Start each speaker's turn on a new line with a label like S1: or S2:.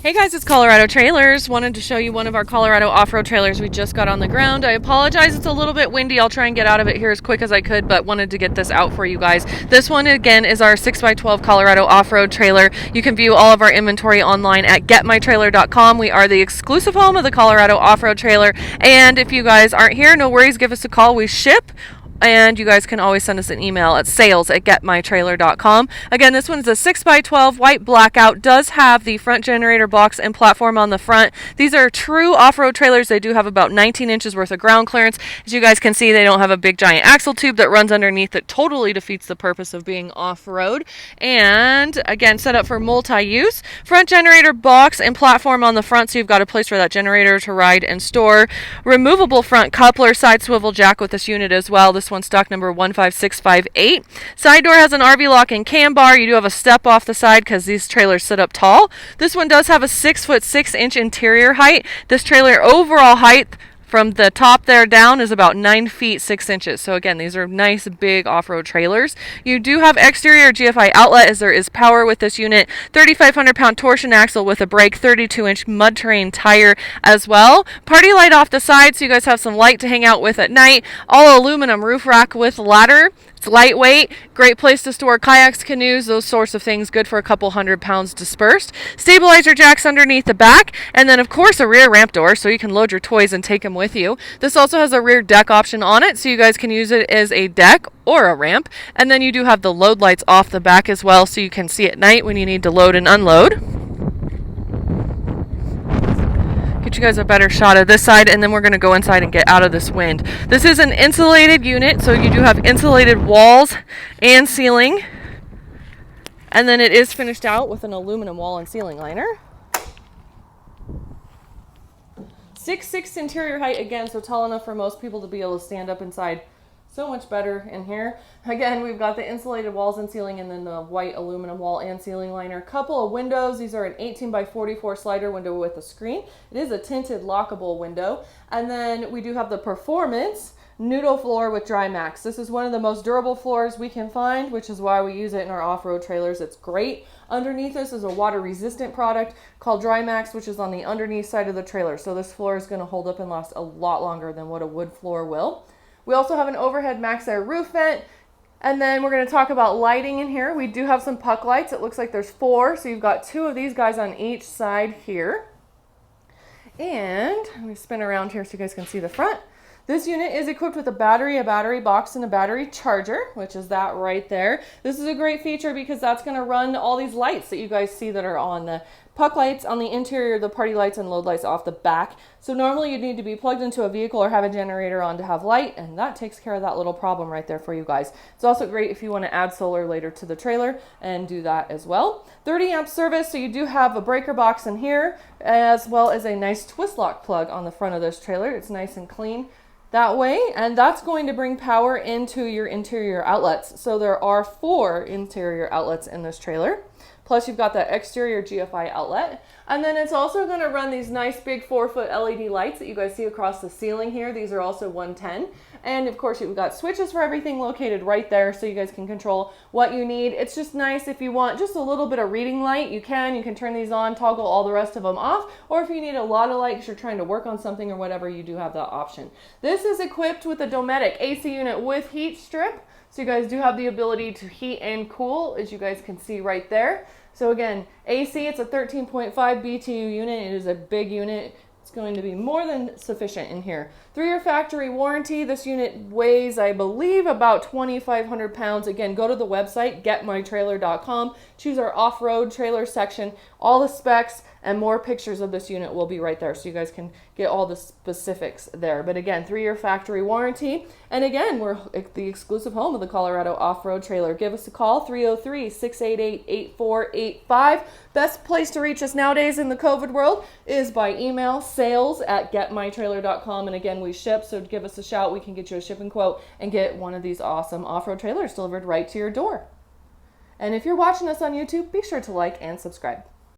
S1: Hey guys, it's Colorado Trailers. Wanted to show you one of our Colorado off-road trailers we just got on the ground. I apologize, it's a little bit windy. I'll try and get out of it here as quick as I could, but wanted to get this out for you guys. This one again is our 6x12 Colorado off-road trailer. You can view all of our inventory online at getmytrailer.com. We are the exclusive home of the Colorado off-road trailer, and if you guys aren't here, no worries, give us a call. We ship. And you guys can always send us an email at sales@getmytrailer.com. Again, this one's a 6x12 white blackout. Does have the front generator box and platform on the front. These are true off-road trailers. They do have about 19 inches worth of ground clearance. As you guys can see, they don't have a big giant axle tube that runs underneath that totally defeats the purpose of being off-road. And again, set up for multi-use. Front generator box and platform on the front, so you've got a place for that generator to ride and store. Removable front coupler, side swivel jack with this unit as well. This one's stock number 15658. Side door has an RV lock and cam bar. You do have a step off the side because these trailers sit up tall. This one does have a 6'6" interior height. This trailer overall height from the top there down is about 9 feet 6 inches. So again, these are nice big off-road trailers. You do have exterior GFI outlet as there is power with this unit. 3,500 pound torsion axle with a brake, 32-inch Mudterrain tire as well. Party light off the side so you guys have some light to hang out with at night. All aluminum roof rack with ladder. It's lightweight, great place to store kayaks, canoes, those sorts of things, good for a couple 100 pounds dispersed. Stabilizer jacks underneath the back, and then of course a rear ramp door so you can load your toys and take them with you. This also has a rear deck option on it, so you guys can use it as a deck or a ramp. And then you do have the load lights off the back as well, so you can see at night when you need to load and unload. Get you guys a better shot of this side, and then we're going to go inside and get out of this wind. This is an insulated unit, so you do have insulated walls and ceiling, and then it is finished out with an aluminum wall and ceiling liner. 6'6" interior height again, so tall enough for most people to be able to stand up inside. So much better in here. Again, we've got the insulated walls and ceiling, and then the white aluminum wall and ceiling liner. Couple of windows. These are an 18x44 slider window with a screen. It is a tinted lockable window. And then we do have the Performance Nudo floor with Dry Max. This is one of the most durable floors we can find, which is why we use it in our off-road trailers. It's great. Underneath this is a water-resistant product called Dry Max, which is on the underneath side of the trailer. So this floor is going to hold up and last a lot longer than what a wood floor will. We also have an overhead max air roof vent. And then we're going to talk about lighting in here. We do have some puck lights. It looks like there's 4. So you've got 2 of these guys on each side here. And let me spin around here so you guys can see the front. This unit is equipped with a battery box, and a battery charger, which is that right there. This is a great feature because that's going to run all these lights that you guys see that are on the puck lights on the interior, the party lights and load lights off the back. So normally you'd need to be plugged into a vehicle or have a generator on to have light, and that takes care of that little problem right there for you guys. It's also great if you want to add solar later to the trailer and do that as well. 30 amp service, so you do have a breaker box in here as well as a nice twist lock plug on the front of this trailer. It's nice and clean that way, and that's going to bring power into your interior outlets. So there are 4 interior outlets in this trailer. Plus you've got that exterior GFI outlet. And then it's also going to run these nice big 4-foot LED lights that you guys see across the ceiling here. These are also 110. And of course you've got switches for everything located right there so you guys can control what you need. It's just nice if you want just a little bit of reading light, you can turn these on, toggle all the rest of them off. Or if you need a lot of light because you're trying to work on something or whatever, you do have that option. This is equipped with a Dometic AC unit with heat strip. So you guys do have the ability to heat and cool, as you guys can see right there. So again, AC, it's a 13.5 BTU unit. It is a big unit. It's going to be more than sufficient in here. 3-year factory warranty. This unit weighs, I believe, about 2,500 pounds. Again, go to the website, getmytrailer.com. Choose our off-road trailer section. All the specs and more pictures of this unit will be right there, so you guys can get all the specifics there. But again, 3-year factory warranty. And again, we're the exclusive home of the Colorado off-road trailer. Give us a call, 303-688-8485. Best place to reach us nowadays in the COVID world is by email, sales@getmytrailer.com. And again, we ship, so give us a shout. We can get you a shipping quote and get one of these awesome off-road trailers delivered right to your door. And if you're watching us on YouTube, be sure to like and subscribe.